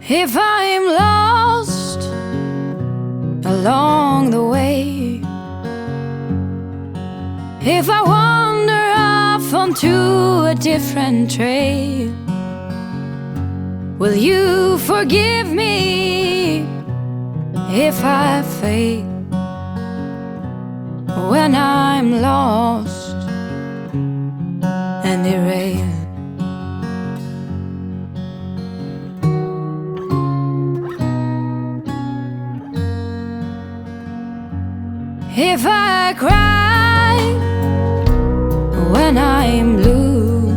If I'm lost along the way, if I wander off onto a different trail, will you forgive me if I fail when I'm lost and derailed? If I cry when I'm blue,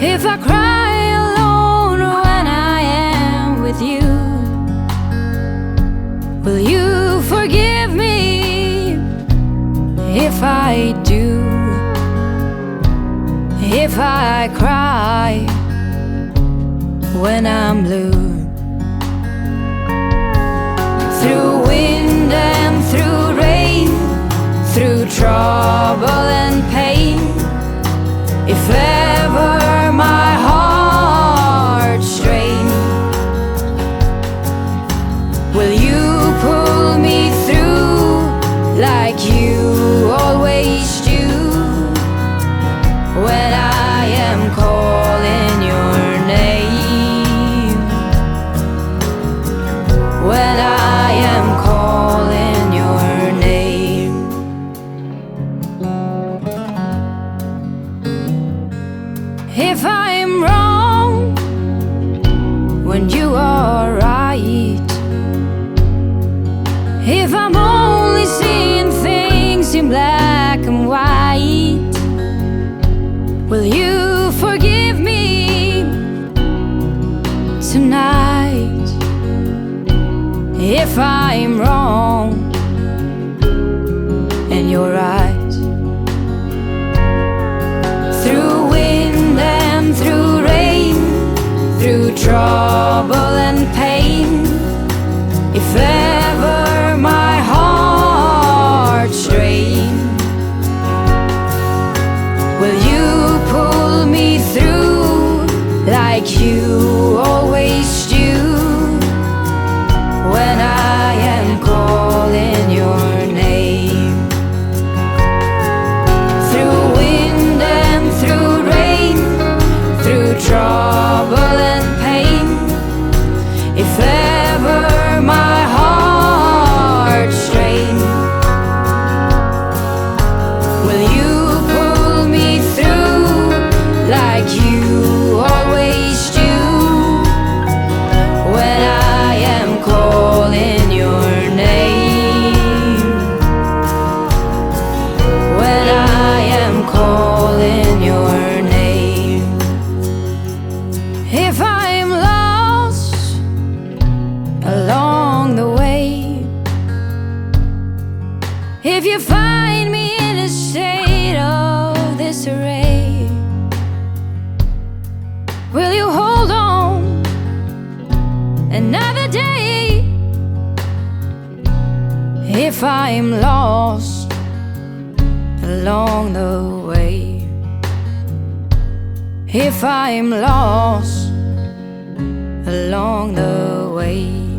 if I cry alone when I am with you, will you forgive me if I do? If I cry when I'm blue, through wind and through rain, through trouble and pain, if ever my heart strains, will you pull me through like you always do when I am calling your name, when I am calling your name? If I'm wrong when you are right, if I'm only seeing things in black and white, will you forgive me tonight? If I'm wrong and you're right, through wind and through rain, through trouble and pain, if ever my heart strains, will you pull me through like you always do when I am calling your name? Through wind and through rain, through trouble and pain, if ever my heart strains, will you pull me through like you always do when I am calling your name, when I am calling your name? If I'm lost along the way, if you find me in a state of disarray, will you hold on another day? If I'm lost along the way, if I'm lost along the way.